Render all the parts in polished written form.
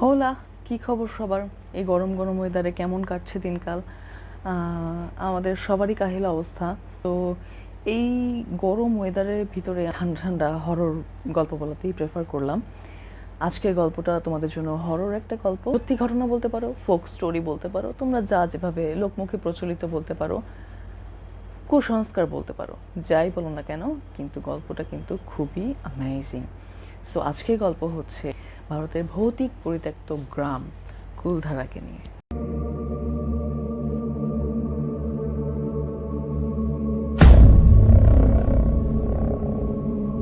হোলা, কি খবর সবার? এই গরম গরম ওয়েদারে কেমন কাটছে দিনকাল? আমাদের সবারই কাহিল অবস্থা। তো এই গরম ওয়েদারের ভিতরে ঠান্ডা ঠান্ডা হরর গল্প বলাতেই প্রেফার করলাম। আজকের গল্পটা তোমাদের জন্য হরর একটা গল্প, সত্যি ঘটনা বলতে পারো, ফোক স্টোরি বলতে পারো, তোমরা যা যেভাবে লোকমুখে প্রচলিত বলতে পারো, কুসংস্কার বলতে পারো, যাই বলো না কেন, কিন্তু গল্পটা কিন্তু খুবই অ্যামেজিং। সো আজকের গল্প হচ্ছে ভারতের ভৌতিক পরিত্যক্ত গ্রাম কুলধারাকে নিয়ে।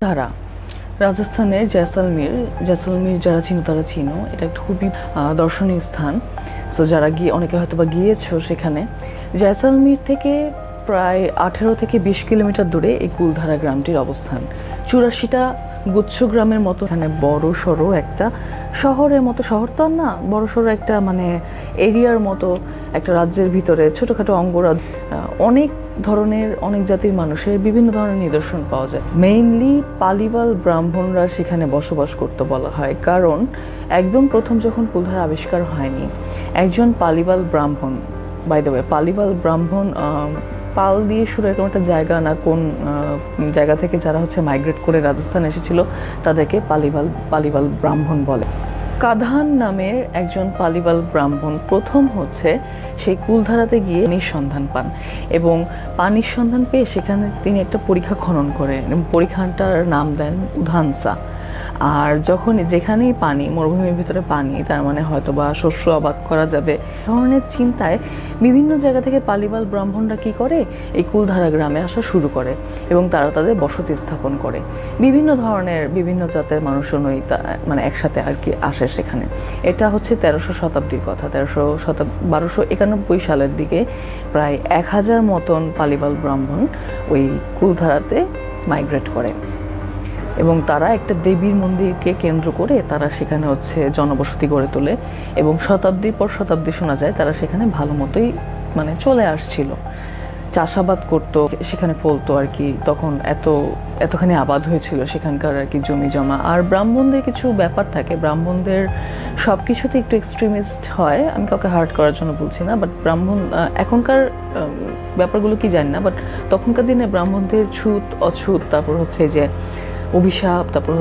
ধারা রাজস্থানের জয়সালমীর যারা চিনো তারা চিনো, এটা একটা খুবই দর্শনীয় স্থান। সো যারা অনেকে হয়তো বা গিয়েছো সেখানে। জয়সালমীর থেকে প্রায় 18 থেকে 20 কিলোমিটার দূরে এই কুলধারা গ্রামটির অবস্থান। 84টা গুচ্ছ গ্রামের মতো, এখানে বড় সড়ো একটা শহরের মতো, শহর তো না, বড় সড়ো একটা মানে এরিয়ার মতো একটা রাজ্যের ভিতরে ছোটোখাটো অঙ্গরাজ্য, অনেক ধরনের অনেক জাতির মানুষের বিভিন্ন ধরনের নিদর্শন পাওয়া যায়। মেইনলি পালিবাল ব্রাহ্মণরা সেখানে বসবাস করতে বলা হয়, কারণ একদম প্রথম যখন কুলধারা আবিষ্কার হয়নি, একজন পালিবাল ব্রাহ্মণ, বাই দ্য ওয়ে পালিবাল ব্রাহ্মণ পাল দিয়ে শুরু এরকম একটা জায়গা না, কোন জায়গা থেকে যারা মাইগ্রেট করে রাজস্থান এসেছিল তাদেরকে পালিবাল ব্রাহ্মণ বলে। কাধান নামের একজন পালিবাল ব্রাহ্মণ প্রথম সেই কুলধারাতে গিয়ে পানির সন্ধান পান, এবং পানির সন্ধান পেয়ে সেখানে তিনি একটা পরীক্ষা খনন করেন এবং পরীক্ষাটার নাম দেন উধানসা। আর যখন যেখানেই পানি, মরুভূমির ভিতরে পানি, তার মানে হয়তো বা শস্য আবাদ করা যাবে ধরনের চিন্তায় বিভিন্ন জায়গা থেকে পালিবাল ব্রাহ্মণরা কী করে, এই কুলধারা গ্রামে আসা শুরু করে এবং তারা তাদের বসতি স্থাপন করে। বিভিন্ন ধরনের বিভিন্ন জাতের মানুষজনই মানে একসাথে আর কি আসে সেখানে। এটা 1300 শতাব্দীর কথা। 1291 সালের দিকে প্রায় 1000 মতন পালিবাল ব্রাহ্মণ ওই কুলধারাতে মাইগ্রেট করে, এবং তারা একটা দেবীর মন্দিরকে কেন্দ্র করে তারা সেখানে জনবসতি গড়ে তোলে, এবং শতাব্দীর পর শতাব্দী শোনা যায় তারা সেখানে ভালো মতোই মানে চলে আসছিল, চাষাবাদ করতো, সেখানে ফলতো আর কি। তখন এতখানি আবাদ হয়েছিল সেখানকার আর কি জমি জমা। আর ব্রাহ্মণদের কিছু ব্যাপার থাকে, ব্রাহ্মণদের সব কিছুতে একটু এক্সট্রিমিস্ট হয়, আমি কাউকে হার্ট করার জন্য বলছি না, বাট ব্রাহ্মণ এখনকার ব্যাপারগুলো কি জানি না, বাট তখনকার দিনে ব্রাহ্মণদের ছুত অছুত, তারপর যে অভিশাপ, তারপর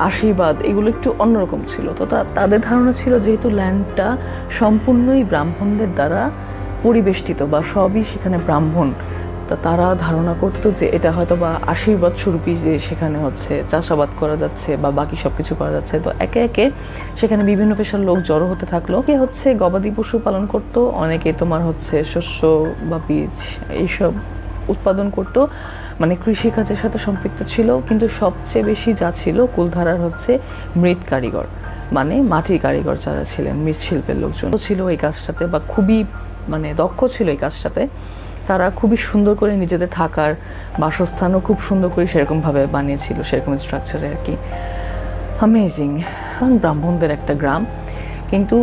আশীর্বাদ, এগুলো একটু অন্যরকম ছিল। তো তাদের ধারণা ছিল যেহেতু ল্যান্ডটা সম্পূর্ণই ব্রাহ্মণদের দ্বারা পরিবেষ্টিত বা সবই সেখানে ব্রাহ্মণ, তা তারা ধারণা করতো যে এটা হয়তো বা আশীর্বাদ স্বরূপই যে সেখানে চাষাবাদ করা যাচ্ছে বা বাকি সব কিছু করা যাচ্ছে। তো একে একে সেখানে বিভিন্ন পেশার লোক জড়ো হতে থাকলো। কে গবাদি পশু পালন করতো, অনেকে শস্য বা বীজ এইসব উৎপাদন করতো, মানে কৃষিকাজের সাথে সম্পৃক্ত ছিল। কিন্তু সবচেয়ে বেশি যা ছিল কুলধারার মৃৎ কারিগর, মানে মাটির কারিগর যারা ছিলেন, মৃৎশিল্পের লোকজন ছিল এই কাজটাতে, বা খুবই মানে দক্ষ ছিল এই কাজটাতে। তারা খুবই সুন্দর করে নিজেদের থাকার বাসস্থানও খুব সুন্দর করে সেরকমভাবে বানিয়েছিল, সেরকম স্ট্রাকচারে আর কি। অ্যামেজিং ব্রাহ্মণদের একটা গ্রাম, কিন্তু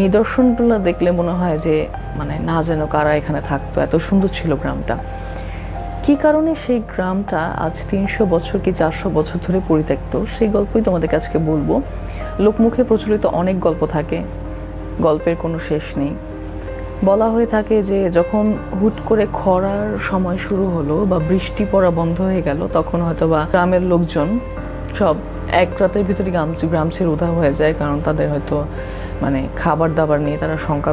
নিদর্শনগুলো দেখলে মনে হয় যে মানে না যেন কারা এখানে থাকতো, এত সুন্দর ছিল গ্রামটা। কী কারণে সেই গ্রামটা আজ 300 বছর কি 400 বছর ধরে পরিত্যক্ত, সেই গল্পই তোমাদের কাছে বলবো। লোকমুখে প্রচলিত অনেক গল্প থাকে, গল্পের কোনো শেষ নেই। বলা হয়ে থাকে যে যখন হুট করে খরার সময় শুরু হলো বা বৃষ্টি পড়া বন্ধ হয়ে গেল, তখন হয়তো বা গ্রামের লোকজন সব এক রাতের ভিতরে গ্রাম ছেড়ে উধাও হয়ে যায়, কারণ তাদের হয়তো মানে খাবার দাবার নিয়ে তারা শঙ্কা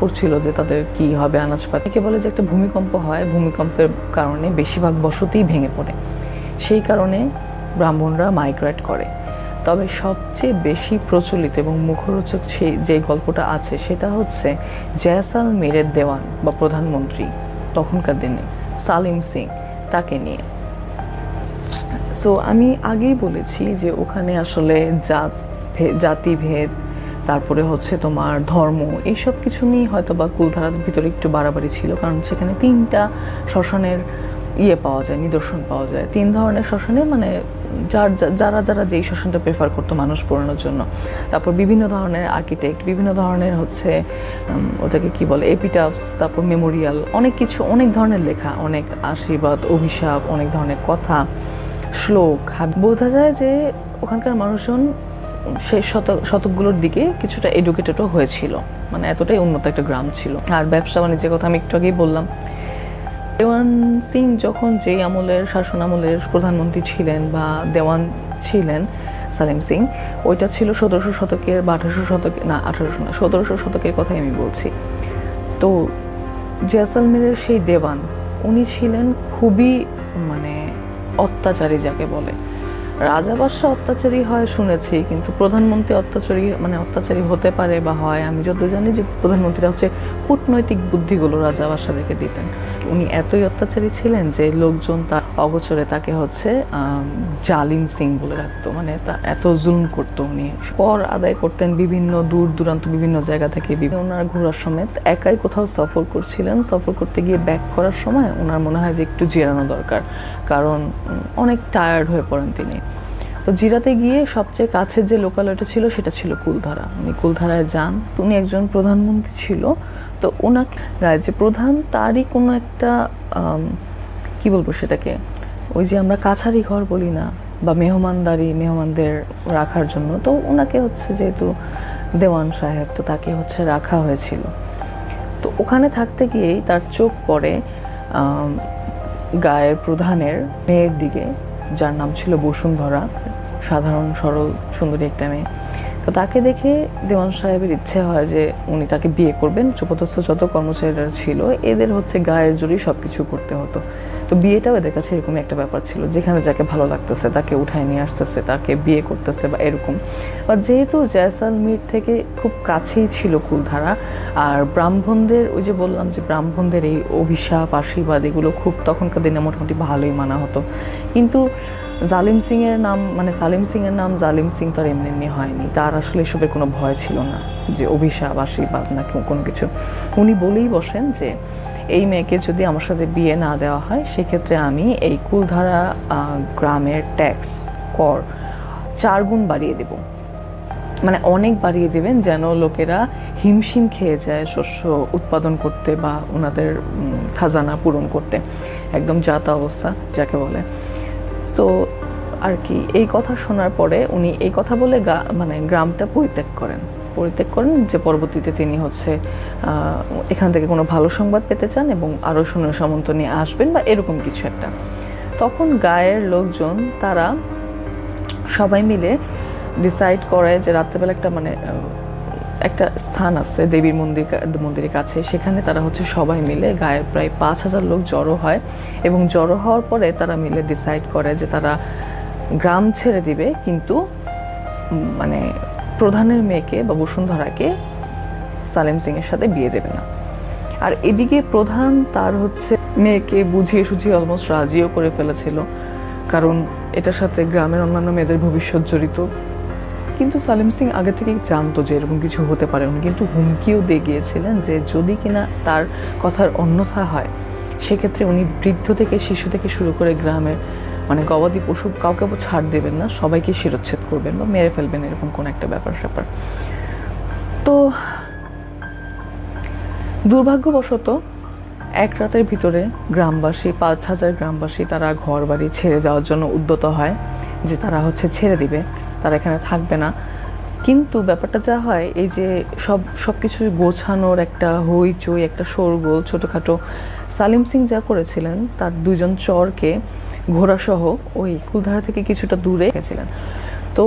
করছিল যে তাদের কি হবে, আনাজপাতি। কে বলে যে একটা ভূমিকম্প হয়, ভূমিকম্পের কারণে বেশিরভাগ বসতিই ভেঙে পড়ে, সেই কারণে ব্রাহ্মণরা মাইগ্রেট করে। তবে সবচেয়ে বেশি প্রচলিত এবং মুখরোচক যে গল্পটা আছে সেটা জয়সালমীরের দেওয়ান বা প্রধানমন্ত্রী তখনকার দিনে সালিম সিং, তাকে নিয়ে। সো আমি আগেই বলেছি যে ওখানে আসলে জাতিভেদ, তারপরে তোমার ধর্ম, এইসব কিছু নিয়ে হয়তো বা কুলধারার ভিতরে একটু বাড়াবাড়ি ছিল, কারণ সেখানে 3টা শ্মশানের পাওয়া যায়, নিদর্শন পাওয়া যায়। 3 ধরনের শ্মশানে, মানে যারা যেই শ্মশানটা প্রেফার করতো মানুষ পোড়ানোর জন্য। তারপর বিভিন্ন ধরনের আর্কিটেক্ট, বিভিন্ন ধরনের ওটাকে কি বলে এপিটাফস, তারপর মেমোরিয়াল, অনেক কিছু, অনেক ধরনের লেখা, অনেক আশীর্বাদ, অভিশাপ, অনেক ধরনের কথা, শ্লোক। বোঝা যায় যে ওখানকার মানুষজন শেষ শতকগুলোর দিকে কিছুটা এডুকেটেডও হয়েছিল, মানে এতটাই উন্নত একটা গ্রাম ছিল। আর ব্যবসা বাণিজ্যের কথা আমি একটু আগেই বললাম। দেওয়ান সিং যখন যেই আমলের শাসন আমলের প্রধানমন্ত্রী ছিলেন বা দেওয়ান ছিলেন সালিম সিং, ওইটা ছিল 1700 শতকের বা 1800 শতকে, না 1800 না 1700 শতকের কথাই আমি বলছি। তো জয়সলমীরের সেই দেওয়ান উনি ছিলেন খুবই মানে অত্যাচারী যাকে বলে। রাজা বাদশাহ অত্যাচারী হয় শুনেছি, কিন্তু প্রধানমন্ত্রী অত্যাচারী হতে পারে বা হয় আমি যত জানি যে প্রধানমন্ত্রীরা হচ্ছে কূটনৈতিক বুদ্ধিগুলো রাজা বাদশাদেরকে দিতেন। উনি এতই অত্যাচারী ছিলেন যে লোকজন তার অগোচরে তাকে হচ্ছে জালিম সিং বলে রাখতো, মানে তা এত জুলুম করতো। উনি কর আদায় করতেন বিভিন্ন দূর দূরান্ত বিভিন্ন জায়গা থেকে। ওনার ঘোরার সমেত একাই কোথাও সফর করছিলেন, সফর করতে গিয়ে ব্যাক করার সময় ওনার মনে হয় যে একটু জিরানো দরকার, কারণ অনেক টায়ার্ড হয়ে পড়েন তিনি। তো জিরাতে গিয়ে সবচেয়ে কাছের যে লোকালয়টা ছিল সেটা ছিল কুলধারা। উনি কুলধারায় যান। উনি একজন প্রধানমন্ত্রী ছিল, তো ওনাকে যে প্রধান তারই কোনো একটা কি বলবো সেটাকে, ওই যে আমরা কাছারি ঘর বলি না, বা মেহমানদের রাখার জন্য, তো ওনাকে হচ্ছে যেহেতু দেওয়ান সাহেব, তো তাকে হচ্ছে রাখা হয়েছিল। তো ওখানে থাকতে গিয়েই তার চোখ পড়ে গায়ের প্রধানের মেয়ের দিকে, যার নাম ছিল বসুন্ধরা, সাধারণ সরল সুন্দরী একটা মেয়ে। তো তাকে দেখে দেওয়ান সাহেবের ইচ্ছে হয় যে উনি তাকে বিয়ে করবেন। চোপদস্থ যত কর্মচারীরা ছিল এদের হচ্ছে গায়ের জোরেই সব কিছু করতে হতো। তো বিয়েটাও এদের কাছে এরকমই একটা ব্যাপার ছিল, যেখানে যাকে ভালো লাগতেছে তাকে উঠায় নিয়ে আসতেছে, তাকে বিয়ে করতেছে বা এরকম। বা যেহেতু জয়সলমীর থেকে খুব কাছেই ছিল কুলধারা, আর ব্রাহ্মণদের ওই যে বললাম যে ব্রাহ্মণদের এই অভিশাপ আশীর্বাদ এগুলো খুব তখনকার দিনে মোটামুটি ভালোই মানা হতো। কিন্তু সালিম সিংয়ের নাম জালিম সিং তো আর এমনি এমনি হয়নি। তার আসলে এসবের কোনো ভয় ছিল না যে অভিশাপ আশীর্বাদ না কোনো কিছু। উনি বলেই বসেন যে এই মেয়েকে যদি আমার সাথে বিয়ে না দেওয়া হয় সেক্ষেত্রে আমি এই কুলধারা গ্রামের ট্যাক্স কর 4 গুণ বাড়িয়ে দেব, মানে অনেক বাড়িয়ে দেবেন, যেন লোকেরা হিমশিম খেয়ে যায় শস্য উৎপাদন করতে বা ওনাদের খাজানা পূরণ করতে। একদম জাতা অবস্থা যাকে বলে। তো আর কি এই কথা শোনার পরে উনি এই কথা বলে গ্রামটা পরিত্যাগ করেন, যে পরবর্তীতে তিনি হচ্ছে এখান থেকে কোনো ভালো সংবাদ পেতে চান এবং আরও সৈন্য সামন্ত নিয়ে আসবেন বা এরকম কিছু একটা। তখন গায়ের লোকজন তারা সবাই মিলে ডিসাইড করে যে রাত্রেবেলা একটা স্থান আছে দেবীর মন্দিরের কাছে, সেখানে তারা হচ্ছে সবাই মিলে গায়ের প্রায় 5000 লোক জড়ো হয়। এবং জড়ো হওয়ার পরে তারা মিলে ডিসাইড করে যে তারা গ্রাম ছেড়ে দিবে, কিন্তু মানে প্রধানের মেয়েকে বা বসুন্ধরাকে সালিম সিংয়ের সাথে বিয়ে দেবে না। আর এদিকে প্রধান তার হচ্ছে মেয়েকে বুঝিয়ে সুঝিয়ে অলমোস্ট রাজিও করে ফেলেছিল, কারণ এটার সাথে গ্রামের অন্যান্য মেয়েদের ভবিষ্যৎ জড়িত। কিন্তু সালিম সিং আগে থেকেই জানতো যে এরকম কিছু হতে পারে। উনি কিন্তু হুমকিও দিয়ে গিয়েছিলেন যে যদি কিনা তার কথার অন্যথা হয় সেক্ষেত্রে উনি বৃদ্ধ থেকে শিশু থেকে শুরু করে গ্রামের গবাদি পশু কাউকে ছাড় দেবেন না, সবাইকে শিরোচ্ছেদ করবেন বা মেরে ফেলবেন, এরকম কোন একটা ব্যাপার। তো দুর্ভাগ্যবশত এক রাতের ভিতরে গ্রামবাসী 5000 গ্রামবাসী তারা ঘর বাড়ি ছেড়ে যাওয়ার জন্য উদ্যত হয় যে তারা হচ্ছে ছেড়ে দিবে, তারা এখানে থাকবে না। কিন্তু ব্যাপারটা যা হয়, এই যে সব কিছু গোছানোর একটা হইচই, একটা শোরগোল ছোটোখাটো, সালিম সিং যা করেছিলেন তার 2 জন চরকে ঘোড়াসহ ওই কুলধারা থেকে কিছুটা দূরে গেছিলেন। তো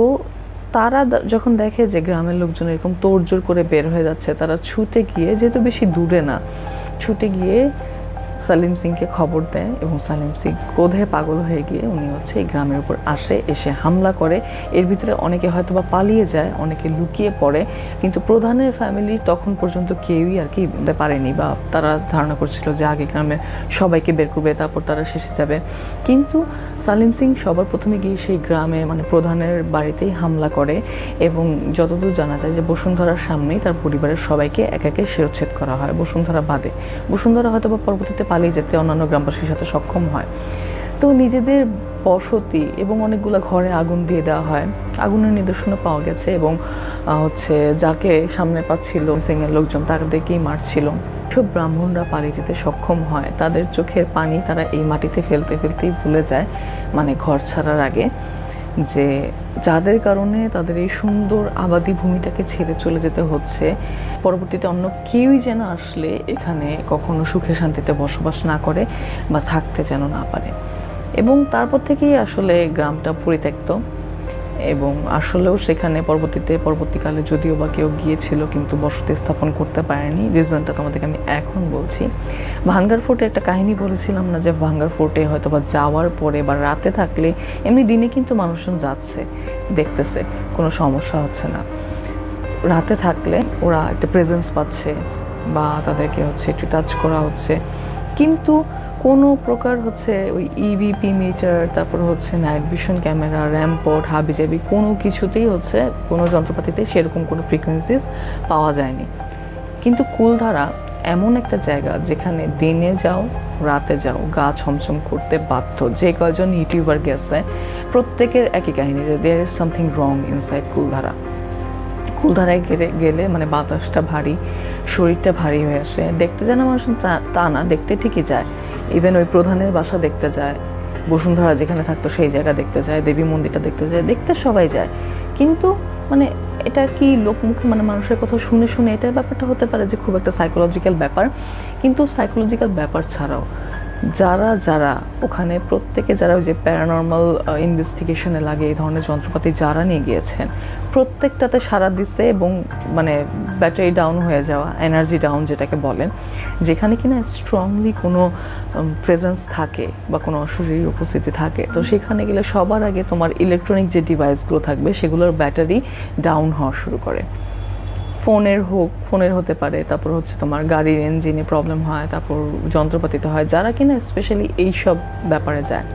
তারা যখন দেখে যে গ্রামের লোকজন এরকম তোড়জোড় করে বের হয়ে যাচ্ছে, তারা ছুটে গিয়ে, যেহেতু বেশি দূরে না, ছুটে গিয়ে সালিম সিংকে খবর দেয় এবং সালিম সিং ক্রোধে পাগল হয়ে গিয়ে উনি হচ্ছে এই গ্রামের উপর এসে হামলা করে। এর ভিতরে অনেকে হয়তো বা পালিয়ে যায়, অনেকে লুকিয়ে পড়ে, কিন্তু প্রধানের ফ্যামিলি তখন পর্যন্ত কেউই আর কি পারেনি, বা তারা ধারণা করছিল যে আগে গ্রামের সবাইকে বের করবে তারপর তারা শেষে যাবে। কিন্তু সালিম সিং সবার প্রথমে গিয়ে সেই গ্রামে প্রধানের বাড়িতেই হামলা করে এবং যতদূর জানা যায় যে বসুন্ধরার সামনেই তার পরিবারের সবাইকে এক একে শিরোচ্ছেদ করা হয়, বসুন্ধরা বাদে। বসুন্ধরা হয়তো বা পরবর্তীতে পালিয়ে যেতে অন্যান্য গ্রামবাসীর সাথে সক্ষম হয়। তো নিজেদের বসতি এবং অনেকগুলো ঘরে আগুন দিয়ে দেওয়া হয়, আগুনের নিদর্শনও পাওয়া গেছে এবং হচ্ছে যাকে সামনে পাচ্ছিল সিংয়ের লোকজন তাদেরকেই মারছিল। সব ব্রাহ্মণরা পালিয়ে যেতে সক্ষম হয়, তাদের চোখের পানি তারা এই মাটিতে ফেলতেই ভুলে যায় ঘর ছাড়ার আগে, যে যাদের কারণে তাদের এই সুন্দর আবাদি ভূমিটাকে ছেড়ে চলে যেতে হচ্ছে, পরবর্তীতে অন্য কেউই যেন আসলে এখানে কখনো সুখে শান্তিতে বসবাস না করে বা থাকতে যেন না পারে। এবং তারপর থেকেই আসলে গ্রামটা পরিত্যক্ত, এবং আসলেও সেখানে পরবর্তীকালে যদিও বা কেউ গিয়েছিল কিন্তু বসতি স্থাপন করতে পারেনি। রিজনটা তোমাদেরকে আমি এখন বলছি। ভাঙ্গার ফোর্টে একটা কাহিনী বলেছিলাম না, যে ভাঙ্গার ফোর্টে হয়তো বা যাওয়ার পরে বা রাতে থাকলে, এমনি দিনে কিন্তু মানুষজন যাচ্ছে দেখতেছে, কোনো সমস্যা হচ্ছে না, রাতে থাকলে ওরা একটা প্রেজেন্স পাচ্ছে বা তাদেরকে হচ্ছে একটু টাচ করা হচ্ছে, কিন্তু কোনো প্রকার হচ্ছে ওই ইভিপি মিটার, তারপর হচ্ছে নাইট ভিশন ক্যামেরা, র্যামপোর্ট, হাবিজাবি কোনো কিছুতেই হচ্ছে কোনো যন্ত্রপাতিতে সেরকম কোনো ফ্রিকোয়েন্সিস পাওয়া যায়নি। কিন্তু কুলধারা এমন একটা জায়গা যেখানে দিনে যাও রাতে যাও গা ছমছম করতে বাধ্য। যে কয়জন ইউটিউবার গেছে প্রত্যেকের একই কাহিনী, যে there is something wrong inside Kuldhara. কুলধারায় গেলে মানে বাতাসটা ভারী, শরীরটা ভারী হয়ে আসে। দেখতে যেন মানুষ তা না, দেখতে ঠিকই যায়। ইভেন ওই প্রধানের বাসা দেখতে যায়, বসুন্ধরা যেখানে থাকতো সেই জায়গা দেখতে যায়, দেবী মন্দিরটা দেখতে যায়, দেখতে সবাই যায়। কিন্তু মানে এটা কি লোকমুখে মানে মানুষের কথা শুনে শুনে এটা ব্যাপারটা হতে পারে যে খুব একটা সাইকোলজিক্যাল ব্যাপার, কিন্তু সাইকোলজিক্যাল ব্যাপার ছাড়াও যারা ওখানে প্রত্যেকে যারা ওই যে প্যারানর্মাল ইনভেস্টিগেশনে লাগে এই ধরনের যন্ত্রপাতি যারা নিয়ে গিয়েছেন প্রত্যেকটাতে সাড়া দিচ্ছে, এবং মানে ব্যাটারি ডাউন হয়ে যাওয়া, এনার্জি ডাউন যেটাকে বলে, যেখানে কিনা স্ট্রংলি কোনো প্রেজেন্স থাকে বা কোনো অশরীরী উপস্থিতি থাকে, তো সেখানে গেলে সবার আগে তোমার ইলেকট্রনিক যে ডিভাইসগুলো থাকবে সেগুলোর ব্যাটারি ডাউন হওয়া শুরু করে। ফোনের হতে পারে, তারপর হচ্ছে তোমার গাড়ির ইঞ্জিনে প্রবলেম হয়, তারপর যন্ত্রপাতিতে হয়, যারা কিনা স্পেশালি এইসব ব্যাপারে যায়।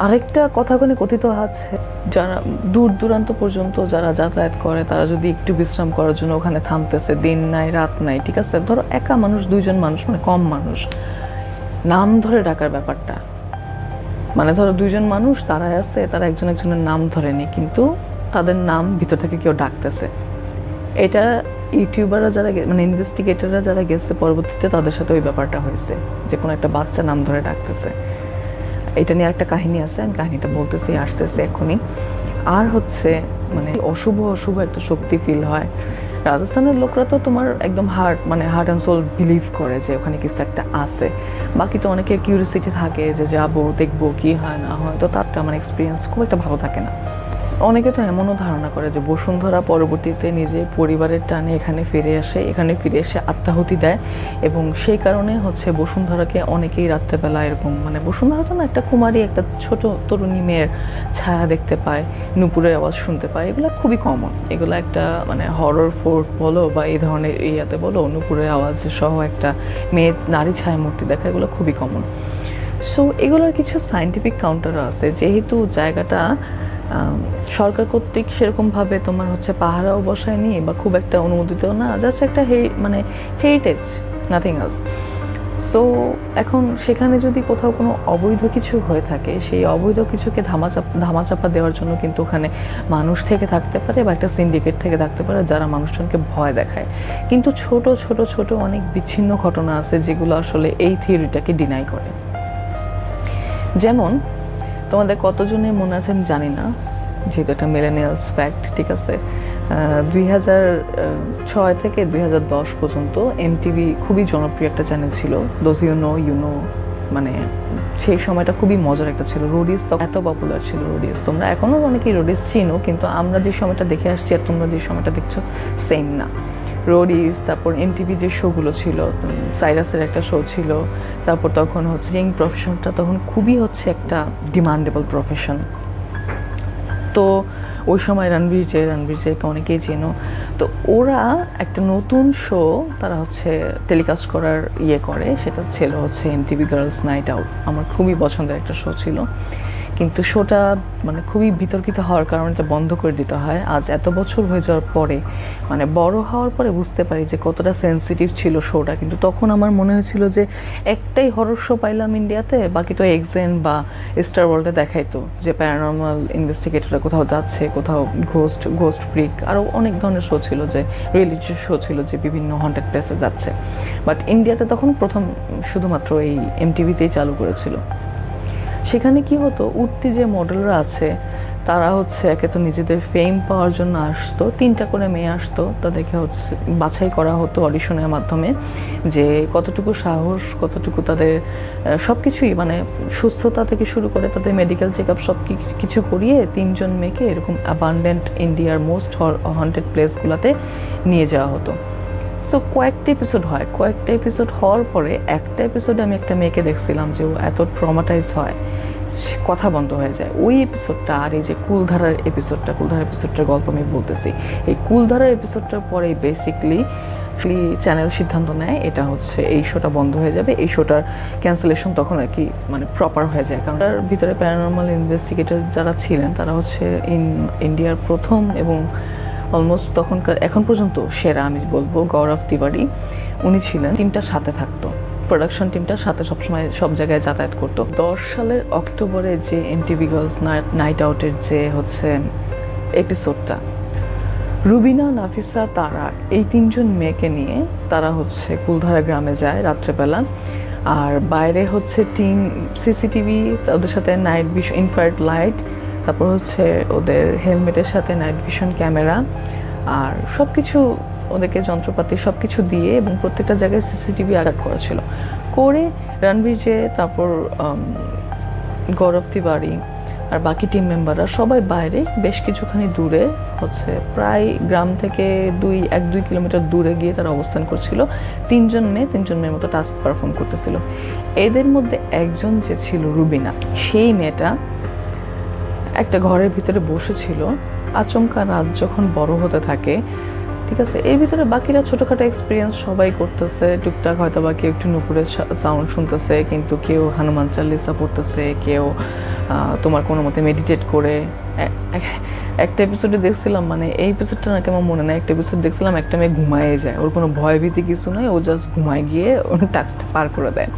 আরেকটা কথা ওখানে কথিত আছে, যারা দূর দূরান্ত পর্যন্ত যারা যাতায়াত করে তারা যদি একটু বিশ্রাম করার জন্য ওখানে থামতেছে, দিন নাই রাত নাই, ঠিক আছে, ধরো একা মানুষ, দুইজন মানুষ, মানে কম মানুষ, নাম ধরে ডাকার ব্যাপারটা, মানে ধরো দুইজন মানুষ তারাই আছে, তারা একজন একজনের নাম ধরেনি, কিন্তু তাদের নাম ভিতর থেকে কেউ ডাকতেছে। এটা ইউটিউবাররা যারা মানে ইনভেস্টিগেটররা যারা গেছে পরবর্তীতে তাদের সাথে ওই ব্যাপারটা হয়েছে, যে কোনো একটা বাচ্চা নাম ধরে ডাকতেছে। এটা নিয়ে একটা কাহিনী আছে, আমি কাহিনীটা বলতেছি, আসতেছে এখনই। আর হচ্ছে মানে অশুভ একটা শক্তি ফিল হয়। রাজস্থানের লোকরা তো তোমার একদম হার্ট অ্যান্ড সোল বিলিভ করে যে ওখানে কিছু একটা আছে। বাকি তো অনেকের কিউরিয়াসিটি থাকে যে যাবো দেখবো কি হয় না হয়, তো তারটা আমার এক্সপিরিয়েন্স খুব একটা ভালো থাকে না। অনেকে তো এমনও ধারণা করে যে বসুন্ধরা পরবর্তীতে নিজের পরিবারের টানে এখানে ফিরে এসে আত্মাহুতি দেয়, এবং সেই কারণে হচ্ছে বসুন্ধরাকে অনেকেই রাত্রেবেলা এরকম মানে বসুন্ধরা তো না, একটা কুমারী একটা ছোট তরুণী মেয়ের ছায়া দেখতে পায়, নুপুরের আওয়াজ শুনতে পায়, এগুলো খুবই কমন। এগুলো একটা মানে হরর ফোর্ট বলো বা এই ধরনের এরিয়াতে বলো, নুপুরের আওয়াজ সহ একটা মেয়ের নারী ছায়া মূর্তি দেখা, এগুলো খুবই কমন। সো এগুলোর কিছু সায়েন্টিফিক কাউন্টারও আছে, যেহেতু জায়গাটা সরকার কর্তৃক সেরকমভাবে তোমার হচ্ছে পাহারাও বসায়নি বা খুব একটা অনুমোদিত না, জাস্ট একটা হেরিটেজ, নাথিং এলস। সো এখন সেখানে যদি কোথাও কোনো অবৈধ কিছু হয়ে থাকে, সেই অবৈধ কিছুকে ধামাচাপা দেওয়ার জন্য কিন্তু ওখানে মানুষ থেকে থাকতে পারে বা একটা সিন্ডিকেট থেকে থাকতে পারে যারা মানুষজনকে ভয় দেখায়। কিন্তু ছোট ছোট ছোট অনেক বিচ্ছিন্ন ঘটনা আছে যেগুলো আসলে এই থিওরিটাকে ডিনাই করে। যেমন তোমাদের কতজনের মনে আছে আমি জানি না, যেহেতু একটা মিলেনিয়ালস ফ্যাক্ট, ঠিক আছে, 2006 থেকে 2010 পর্যন্ত এমটিভি খুবই জনপ্রিয় একটা চ্যানেল ছিল। দোজ ইউনো মানে সেই সময়টা খুবই মজার একটা ছিল। রোডিস তো এত পপুলার ছিল, রোডিস তোমরা এখনও অনেকেই রোডিস চিনো, কিন্তু আমরা যে সময়টা দেখে আসছি আর তোমরা যে সময়টা দেখছো সেম না। রোডিস, তারপর এমটিভি যে শোগুলো ছিল, সাইরাসের একটা শো ছিল, তারপর তখন হচ্ছে জিং প্রফেশনটা তখন খুবই হচ্ছে একটা ডিমান্ডেবল প্রফেশন। তো ওই সময় রণবীর জেকে অনেকেই চেনো। তো ওরা একটা নতুন শো তারা হচ্ছে টেলিকাস্ট করার করে, সেটা ছিল হচ্ছে এমটিভি গার্লস নাইট আউট। আমার খুবই পছন্দের একটা শো ছিল, কিন্তু শোটা মানে খুবই বিতর্কিত হওয়ার কারণে এটা বন্ধ করে দিতে হয়। আজ এত বছর হয়ে যাওয়ার পরে মানে বড় হওয়ার পরে বুঝতে পারি যে কতটা সেন্সিটিভ ছিল শোটা। কিন্তু তখন আমার মনে হয়েছিল যে একটাই হরর শো পাইলাম ইন্ডিয়াতে, বাকি তো এক্সেন বা স্টার ওয়ার্ল্ডে দেখাইতো যে প্যারানর্মাল ইনভেস্টিগেটররা কোথাও যাচ্ছে, কোথাও ঘোস্ট ফ্রিক, আরও অনেক ধরনের শো ছিল, যে রিয়েলিটি শো ছিল যে বিভিন্ন হন্টেড প্লেসে যাচ্ছে। বাট ইন্ডিয়াতে তখন প্রথম শুধুমাত্র এই এমটিভিতেই চালু করেছিল। সেখানে কি হতো, উঠতি যে মডেলরা আছে তারা হচ্ছে একে তো নিজেদের ফেম পাওয়ার জন্য আসতো, 3টা করে মেয়ে আসতো, তাদেরকে হচ্ছে বাছাই করা হতো অডিশনের মাধ্যমে যে কতটুকু সাহস, কতটুকু তাদের সব কিছুই, মানে সুস্থতা থেকে শুরু করে তাদের মেডিকেল চেক আপ সব কিছু করিয়ে 3জন মেয়েকে এরকম অ্যাবান্ডেন্ট ইন্ডিয়ার মোস্ট হন্টেড প্লেসগুলোতে নিয়ে যাওয়া হতো। সো কয়েকটা এপিসোড হওয়ার পরে একটা এপিসোডে আমি একটা মেয়েকে দেখছিলাম যে ও এত ট্রমাটাইজ হয়, সে কথা বন্ধ হয়ে যায়। ওই এপিসোডটা আর এই যে কুলধারার এপিসোডটার গল্প আমি বলতেছি, এই কুলধারার এপিসোডটার পরে বেসিকলি চ্যানেল সিদ্ধান্ত নেয় এটা হচ্ছে এই শোটা বন্ধ হয়ে যাবে, এই শোটার ক্যান্সেলেশন তখন আর কি মানে প্রপার হয়ে যায়। কারণ তার ভিতরে প্যারানর্মাল ইনভেস্টিগেটর যারা ছিলেন তারা হচ্ছে ইন্ডিয়ার প্রথম এবং অলমোস্ট তখনকার এখন পর্যন্ত সেরা আমি বলবো গৌরব তিওয়ারি, উনি ছিলেন। টিমটার সাথে থাকতো, প্রোডাকশন টিমটার সাথে সবসময় সব জায়গায় যাতায়াত করতো। 10 সালের অক্টোবরে যে এমটিভি গার্লস নাইট আউটের যে হচ্ছে এপিসোডটা, রুবিনা, নাফিসা, তারা এই 3জন মেয়েকে নিয়ে তারা হচ্ছে কুলধারা গ্রামে যায় রাত্রেবেলা। আর বাইরে হচ্ছে টিম সিসিটিভি, ওদের সাথে নাইট ভিশন ইনফ্রারেড লাইট, তারপর হচ্ছে ওদের হেলমেটের সাথে নাইট ভিশন ক্যামেরা আর সব কিছু ওদেরকে যন্ত্রপাতি সব কিছু দিয়ে এবং প্রত্যেকটা জায়গায় সিসিটিভি আঘাত করা ছিল করে রণবীর যে, তারপর গৌরব তিওয়ারি আর বাকি টিম মেম্বাররা সবাই বাইরে বেশ কিছুখানি দূরে হচ্ছে প্রায় গ্রাম থেকে 1-2 কিলোমিটার দূরে গিয়ে তারা অবস্থান করছিল। 3জন মেয়ের মতো টাস্ক পারফর্ম করতেছিল। এদের মধ্যে একজন যে ছিল রুবিনা, সেই মেয়েটা একটা ঘরের ভিতরে বসেছিল। আচমকা রাত যখন বড় হতে থাকে, ঠিক আছে, এর ভিতরে বাকিরা ছোটোখাটো এক্সপিরিয়েন্স সবাই করতেছে, টুকটাক হয়তো বা কেউ একটু নুপুরের সাউন্ড শুনতেছে, কিন্তু কেউ হনুমান চালিসা পড়তেছে, কেউ তোমার কোনো মতে মেডিটেট করে। একটা এপিসোডে দেখছিলাম, মানে এই এপিসোডটা নাকি আমার মনে নেই, একটা এপিসোড দেখছিলাম একটা মেয়ে ঘুমায় যায়, ওর কোনো ভয়ভীতি কিছু নয়, ও জাস্ট ঘুমায় গিয়ে ওর টাস্কটা পার করে দেয়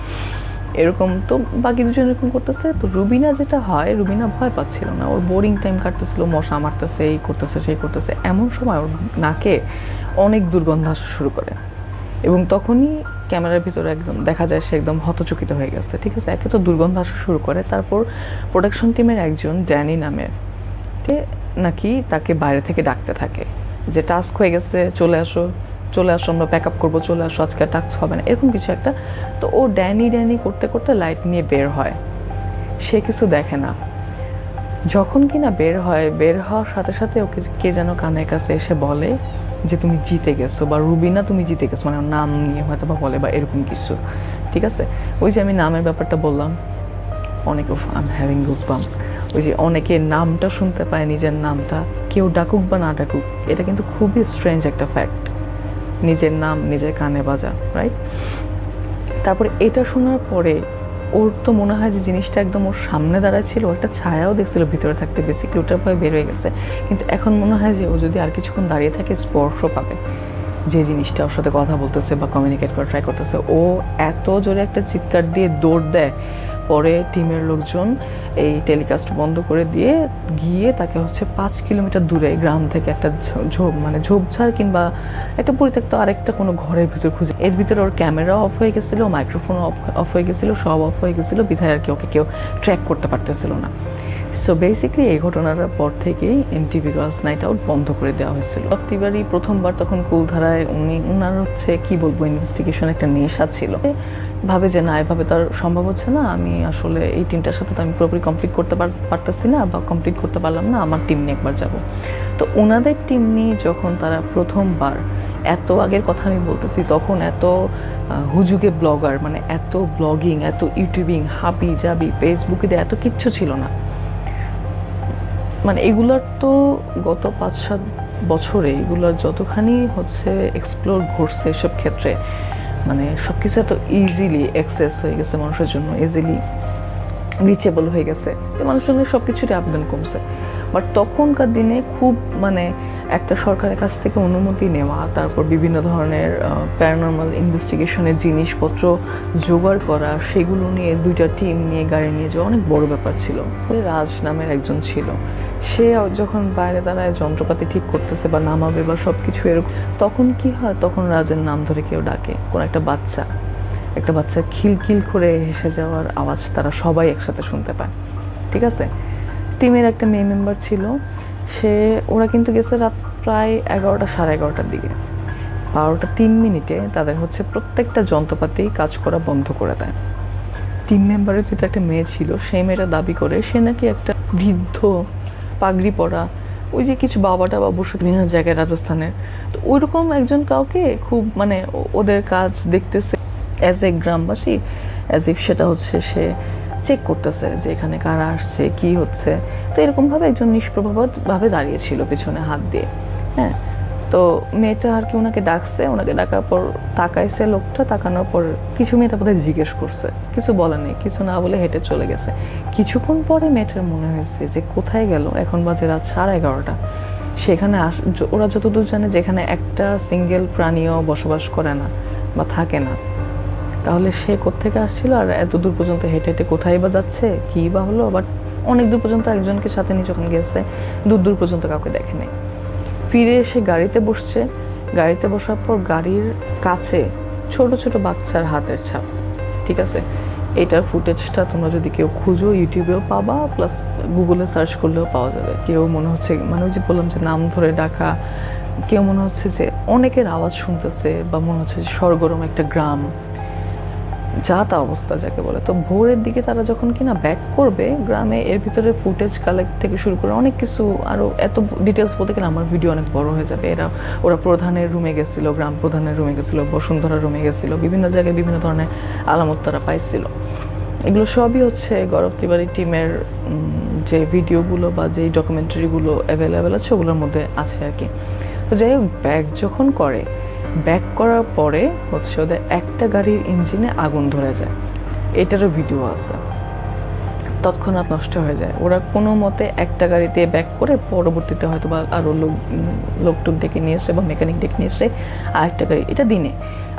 এরকম। তো বাকি দুজন এরকম করতেছে। তো রুবিনা যেটা হয়, রুবিনা ভয় পাচ্ছিল না, ওর বোরিং টাইম কাটতেছিল, মশা মারতেছে, এই করতেছে সেই করতেছে, এমন সময় ওর নাকে অনেক দুর্গন্ধ আসা শুরু করে এবং তখনই ক্যামেরার ভিতরে একদম দেখা যায় সে একদম হতচকিত হয়ে গেছে, ঠিক আছে। একে তো দুর্গন্ধ আসা শুরু করে, তারপর প্রোডাকশন টিমের একজন ড্যানি নামের নাকি তাকে বাইরে থেকে ডাকতে থাকে যে টাস্ক হয়ে গেছে, চলে আসো, আমরা প্যাক আপ করবো, চলে আসো, আজকে টাস্ক হবে না, এরকম কিছু একটা। তো ও ড্যানি করতে করতে লাইট নিয়ে বের হয়, সে কিছু দেখে না। যখন কিনা বের হওয়ার সাথে সাথে ওকে কে যেন কানের কাছে এসে বলে যে তুমি জিতে গেছো, বা রুবিনা তুমি জিতে গেছো, মানে নাম নিয়ে হয়তো বা বলে বা এরকম কিছু, ঠিক আছে। ওই যে আমি নামের ব্যাপারটা বললাম, অনেকে আই এম হ্যাভিং গুজবাম্পস, ওই যে অনেকে নামটা শুনতে পায়, নিজের নামটা, কেউ ডাকুক বা না ডাকুক, এটা কিন্তু খুবই স্ট্রেঞ্জ একটা ফ্যাক্ট, নিজের নাম নিজের কানে বাজা, রাইট। তারপরে এটা শোনার পরে ওর তো মনে হয় যে জিনিসটা একদম ওর সামনে দাঁড়ায় ছিল, একটা ছায়াও দেখছিল ভিতরে থাকতে, বেসিকলি ওটার ভয় বের হয়ে গেছে। কিন্তু এখন মনে হয় যে ও যদি আর কিছুক্ষণ দাঁড়িয়ে থাকে স্পর্শ পাবে, যে জিনিসটা ওর সাথে কথা বলতেছে বা কমিউনিকেট করা ট্রাই করতেছে। ও এত জোরে একটা চিৎকার দিয়ে দৌড় দেয়, পরে টিমের লোকজন এই টেলিকাস্ট বন্ধ করে দিয়ে গিয়ে তাকে হচ্ছে 5 কিলোমিটার দূরে গ্রাম থেকে একটা ঝোপঝাড় কিংবা একটা পরিত্যক্ত আরেকটা কোনো ঘরের ভিতর খুঁজে, এর ভিতরে ওর ক্যামেরা অফ হয়ে গেছিলো, মাইক্রোফোন অফ হয়ে গেছিলো, সব অফ হয়ে গেছিলো, বিধায় আর কি ওকে কেউ ট্র্যাক করতে পারতেছিল না। সো বেসিকলি এই ঘটনার পর থেকেই এমটিভি গার্লস নাইট আউট বন্ধ করে দেওয়া হয়েছিল। তিওয়ারি প্রথমবার তখন কুলধারায় উনার হচ্ছে কি বলবো, ইনভেস্টিগেশন একটা নেশা ছিল, ভাবে যে না এভাবে তার সম্ভব হচ্ছে না, আমি আসলে এই টিমটার সাথে তো আমি পুরোপুরি কমপ্লিট করতে পারতেছি না বা কমপ্লিট করতে পারলাম না, আমার টিম নিয়ে একবার যাব। তো ওনাদের টিম নিয়ে যখন তারা প্রথমবার, এত আগের কথা আমি বলতেছি, তখন এত হুজুগে ব্লগার, মানে এত ব্লগিং, এত ইউটিউবিং, হাবি জাবি, ফেসবুকে এত কিচ্ছু ছিল না, মানে এগুলোর তো গত 5-7 বছরে এগুলোর যতখানি হচ্ছে এক্সপ্লোর ঘটছে এসব ক্ষেত্রে, মানে সব কিছু এত ইজিলি অ্যাক্সেস হয়ে গেছে মানুষের জন্য, ইজিলি রিচেবল হয়ে গেছে, তো মানুষের জন্য সব কিছুরই আবেদন কমছে। বাট তখনকার দিনে খুব মানে একটা সরকারের কাছ থেকে অনুমতি নেওয়া, তারপর বিভিন্ন ধরনের প্যারানর্মাল ইনভেস্টিগেশনের জিনিসপত্র জোগাড় করা, সেগুলো নিয়ে 2টা টিম নিয়ে গাড়ি নিয়ে যাওয়া অনেক বড় ব্যাপার ছিল। রাজ নামের একজন ছিল, সে যখন বাইরে দাঁড়ায় যন্ত্রপাতি ঠিক করতেছে বা নামাবে বা সব কিছু এরকম, তখন কি হয়, তখন রাজের নাম ধরে কেউ ডাকে, কোনো একটা বাচ্চা, একটা বাচ্চার খিলখিল করে হেসে যাওয়ার আওয়াজ তারা সবাই একসাথে শুনতে পায়। ঠিক আছে, টিমের একটা মেয়ে মেম্বার ছিল, ওরা কিন্তু গেছে রাত প্রায় 11টা সাড়ে 11টার দিকে। 12টা 3 মিনিটে তাদের হচ্ছে প্রত্যেকটা যন্ত্রপাতি কাজ করা বন্ধ করে দেয়। টিম মেম্বারের ভিতরে একটা মেয়ে ছিল, সেই মেয়েটা দাবি করে সে নাকি একটা বৃদ্ধ পাগড়ি পরা, ওই যে কিছু বাবাটা বা বসে বিভিন্ন জায়গায় রাজস্থানের, তো ওইরকম একজন কাউকে খুব মানে ওদের কাজ দেখতেছে অ্যাজ এ গ্রামবাসী, অ্যাজ ইফ সেটা হচ্ছে সে চেক করতেছে যে এখানে কারা আসছে কি হচ্ছে। তো এরকমভাবে একজন নিষ্প্রভাবে দাঁড়িয়েছিল পেছনে হাত দিয়ে। হ্যাঁ, তো মেয়েটা আর কি ওনাকে ডাকছে, ওনাকে ডাকার পর তাকাইছে লোকটা, তাকানোর পর কিছু মেয়েটা বোধহয় জিজ্ঞেস করছে, কিছু বলে নেই, কিছু না বলে হেঁটে চলে গেছে। কিছুক্ষণ পরে মেয়েটার মনে হয়েছে যে কোথায় গেল, এখন বাজে রাত 11:30। সেখানে ওরা যতদূর জানে যেখানে একটা সিঙ্গেল প্রাণীও বসবাস করে না বা থাকে না, তাহলে সে কোত্থেকে আসছিল আর এত দূর পর্যন্ত হেঁটে হেঁটে কোথায় বা যাচ্ছে, কী বা হলো। বাট অনেক দূর পর্যন্ত একজনকে সাথে নিয়ে যখন গেছে, দূর পর্যন্ত কাউকে দেখে নেই। ফিরে এসে গাড়িতে বসছে, গাড়িতে বসার পর গাড়ির কাছে ছোট ছোট বাচ্চার হাতের ছাপ। ঠিক আছে, এটার ফুটেজটা তোমরা যদি কেউ খুঁজো ইউটিউবেও পাবা, প্লাস গুগলে সার্চ করলেও পাওয়া যাবে। কেউ মনে হচ্ছে মানে ওই যে বললাম যে নাম ধরে ডাকা, কেউ মনে হচ্ছে যে অনেকের আওয়াজ শুনতেছে, বা মনে হচ্ছে যে সরগরম একটা গ্রাম, যা তা অবস্থা যাকে বলে। তো ভোরের দিকে তারা যখন কিনা ব্যাক করবে গ্রামে, এর ভিতরে ফুটেজ কালেক্ট থেকে শুরু করে অনেক কিছু, আরও এত ডিটেলস বলতে গেলে আমার ভিডিও অনেক বড় হয়ে যাবে। ওরা প্রধানের রুমে গেছিলো, গ্রাম প্রধানের রুমে গেছিলো, বসুন্ধরা রুমে গেছিলো, বিভিন্ন জায়গায় বিভিন্ন ধরনের আলামত তারা পাইছিল। এগুলো সবই হচ্ছে গৌরব ত্রিপাঠী টিমের যে ভিডিওগুলো বা যেই ডকুমেন্টারিগুলো অ্যাভেলেবেল আছে ওগুলোর মধ্যে আছে আর কি। তো যাই হোক, ব্যাক করার পরে হচ্ছে ওদের একটা গাড়ির ইঞ্জিনে আগুন ধরে যায়, এটারও ভিডিও আছে। তৎক্ষণাৎ নষ্ট হয়ে যায়। ওরা কোনো মতে একটা গাড়িতে ব্যাক করে পরবর্তীতে হয়তো বা আরও লোকটুক ডেকে নিয়ে এসে বা মেকানিক ডেকে নিয়ে এসে আরেকটা গাড়ি, এটা দিনে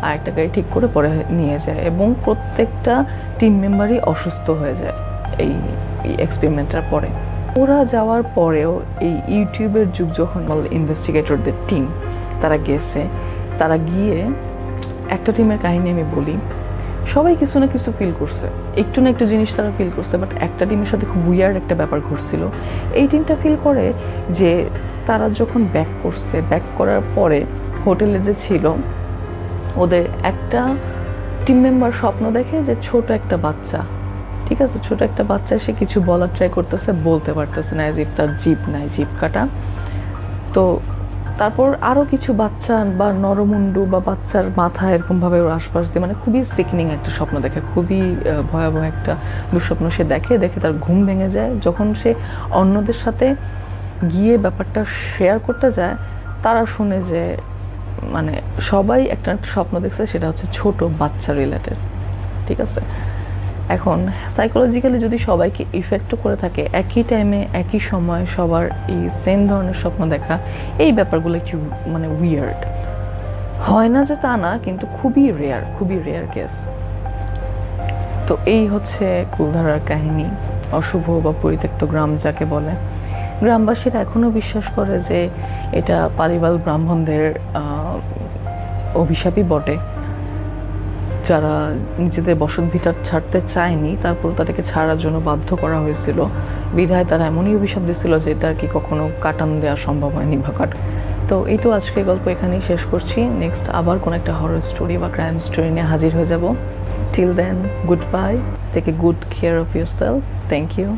আরেকটা গাড়ি ঠিক করে পরে নিয়ে যায়, এবং প্রত্যেকটা টিম মেম্বারই অসুস্থ হয়ে যায় এই এক্সপেরিমেন্টটার পরে। ওরা যাওয়ার পরেও এই ইউটিউবের যুগ, যখন ইনভেস্টিগেটরদের টিম তারা গেছে, তারা গিয়ে একটা টিমের কাহিনী আমি বলি, সবাই কিছু না কিছু ফিল করছে, একটু না একটু জিনিস তারা ফিল করছে। বাট একটা টিমের সাথে খুব উইয়ার্ড একটা ব্যাপার ঘটছিল। এই টিমটা ফিল করে যে তারা যখন ব্যাক করার পরে হোটেলে যে ছিল, ওদের একটা টিম মেম্বার স্বপ্ন দেখে যে ছোট একটা বাচ্চা, ঠিক আছে, ছোট একটা বাচ্চা এসে কিছু বলার ট্রাই করতেছে, বলতে পারতেছে না, জিভ তার জিভ নাই, জিভ কাটা। তো তারপর আরও কিছু বাচ্চা বা নরমুন্ডু বা বাচ্চার মাথা এরকমভাবে ওর আশপাশ দিয়ে, মানে খুবই সিকনিং একটা স্বপ্ন দেখে, খুবই ভয়াবহ একটা দুঃস্বপ্ন সে দেখে তার ঘুম ভেঙে যায়। যখন সে অন্যদের সাথে গিয়ে ব্যাপারটা শেয়ার করতে যায়, তারা শুনে যে মানে সবাই একটা স্বপ্ন দেখছে, সেটা হচ্ছে ছোট বাচ্চা রিলেটেড। ঠিক আছে, এখন সাইকোলজিক্যালি যদি সবাইকে ইফেক্টও করে থাকে, একই টাইমে একই সময় সবার এই সেম ধরনের স্বপ্ন দেখা, এই ব্যাপারগুলো একটু মানে উইয়ার্ড হয় না যে তা না, কিন্তু খুবই রেয়ার কেস। তো এই হচ্ছে কুলধারার কাহিনী, অশুভ বা পরিত্যক্ত গ্রাম যাকে বলে। গ্রামবাসীরা এখনও বিশ্বাস করে যে এটা পালিবাল ব্রাহ্মণদের অভিশাপই বটে, যারা নিজেদের বসতভিটা ছাড়তে চায়নি, তারপর তাদেরকে ছাড়ার জন্য বাধ্য করা হয়েছিল, বিধায় তারা এমনই অভিশাপ দিয়েছিল যে এটা আর কি কখনো কাটান দেওয়া সম্ভব হয়নি বা তো এই তো আজকের গল্প এখানেই শেষ করছি। নেক্সট আবার কোনো একটা হরর স্টোরি বা ক্রাইম স্টোরি নিয়ে হাজির হয়ে যাব। Till then, good bye, take a good care of yourself, thank you.